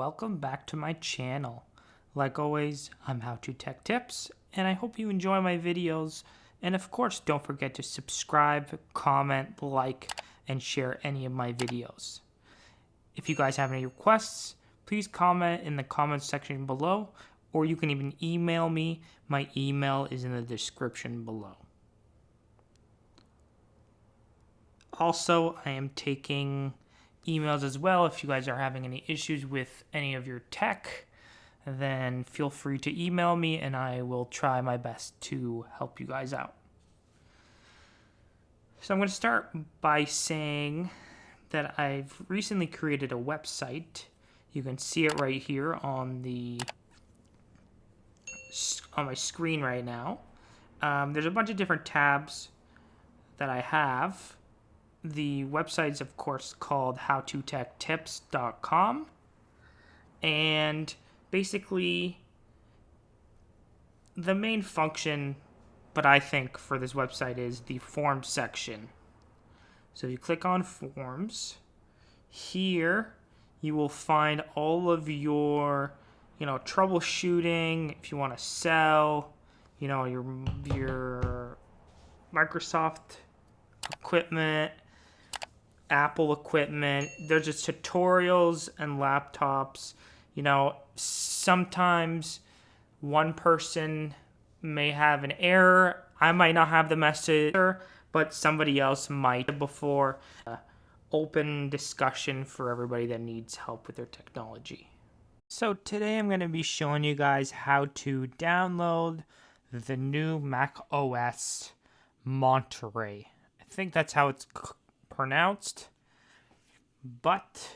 welcome back to my channel. Like always, I'm How To Tech Tips, and I hope you enjoy my videos. And of course, don't forget to subscribe, comment, like, and share any of my videos. If you guys have any requests, please comment in the comments section below, or you can even email me. My email is in the description below. Also, I am taking emails as well. If you guys are having any issues with any of your tech, then feel free to email me and I will try my best to help you guys out. So I'm going to start by saying that I've recently created a website. You can see it right here on my screen right now. There's a bunch of different tabs that I have. The website's, of course, called howtotechtips.com. And basically, the main function, but I think for this website, is the forms section. So you click on forms. Here, you will find all of your, troubleshooting. If you want to sell, your Microsoft equipment, Apple equipment. There's just tutorials and laptops. Sometimes one person may have an error. I might not have the message, but somebody else might. Before open discussion for everybody that needs help with their technology. So today I'm going to be showing you guys how to download the new MacOS Monterey. I think that's how it's pronounced, but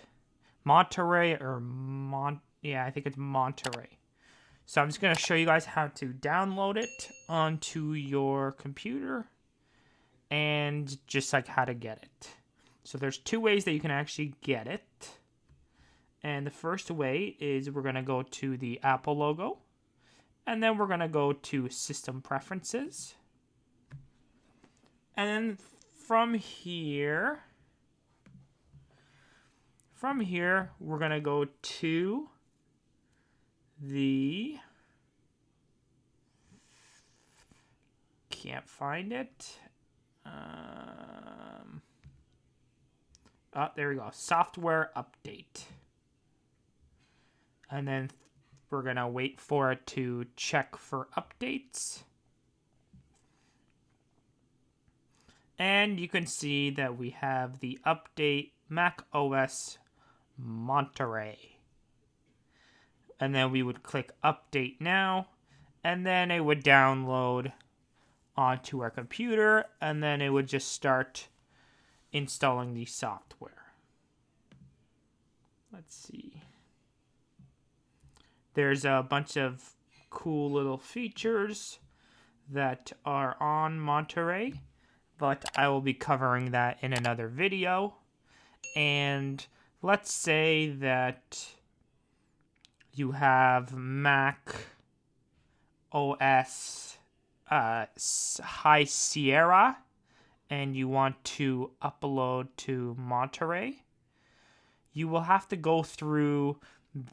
Monterey I think it's Monterey. So I'm just going to show you guys how to download it onto your computer and just like how to get it. So there's two ways that you can actually get it. And the first way is we're going to go to the Apple logo, and then we're going to go to System Preferences. And then from here, we're going to go to the, can't find it. There we go, Software Update. And then we're going to wait for it to check for updates. And you can see that we have the update macOS Monterey. And then we would click Update Now, and then it would download onto our computer, and then it would just start installing the software. Let's see. There's a bunch of cool little features that are on Monterey, but I will be covering that in another video. And let's say that you have Mac OS High Sierra and you want to upload to Monterey. You will have to go through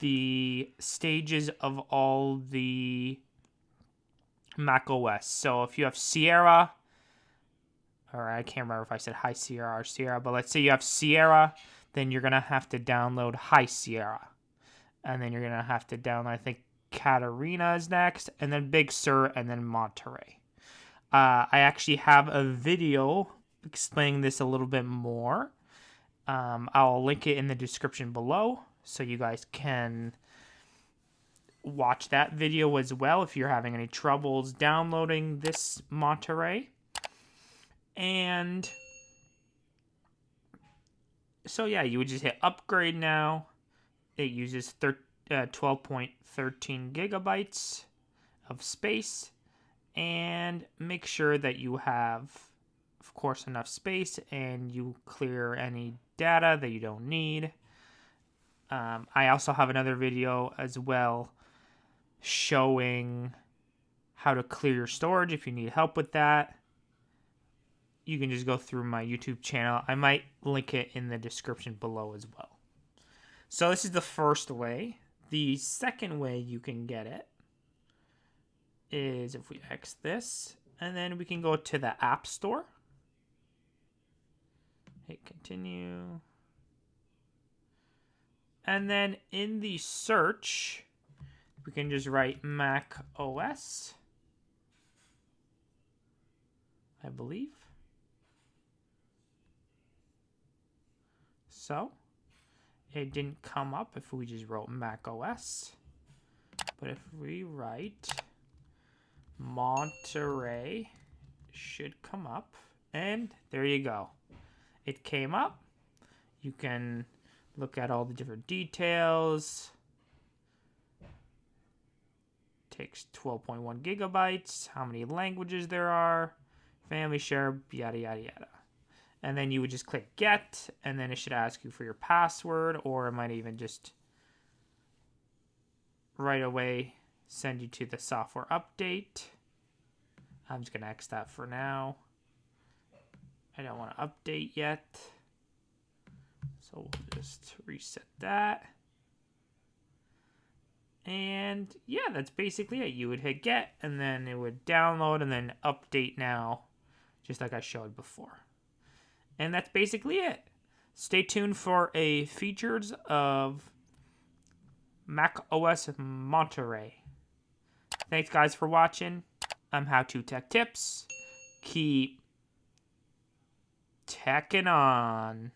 the stages of all the Mac OS. So if you have Sierra, or I can't remember if I said High Sierra or Sierra, but let's say you have Sierra, then you're going to have to download High Sierra. And then you're going to have to download, I think, Catarina is next, and then Big Sur, and then Monterey. I actually have a video explaining this a little bit more. I'll link it in the description below, so you guys can watch that video as well if you're having any troubles downloading this Monterey. And so yeah, you would just hit upgrade now. It uses 12.13 gigabytes of space, and make sure that you have, of course, enough space and you clear any data that you don't need. I also have another video as well showing how to clear your storage if you need help with that. You can just go through my YouTube channel. I might link it in the description below as well. So this is the first way The second way you can get it is if we X this, and then we can go to the App Store. Hit continue. And then in the search, we can just write MacOS, I believe. So it didn't come up if we just wrote MacOS. But if we write Monterey, it should come up. And there you go. It came up. You can look at all the different details. Takes 12.1 gigabytes, how many languages there are, family share, yada, yada, yada. And then you would just click get, and then it should ask you for your password, or it might even just right away send you to the software update. I'm just going to X that for now. I don't want to update yet. So we'll just reset that. And yeah, that's basically it. You would hit get, and then it would download, and then update now, just like I showed before. And that's basically it. Stay tuned for a features of macOS Monterey. Thanks, guys, for watching. I'm How To Tech Tips. Keep teching on.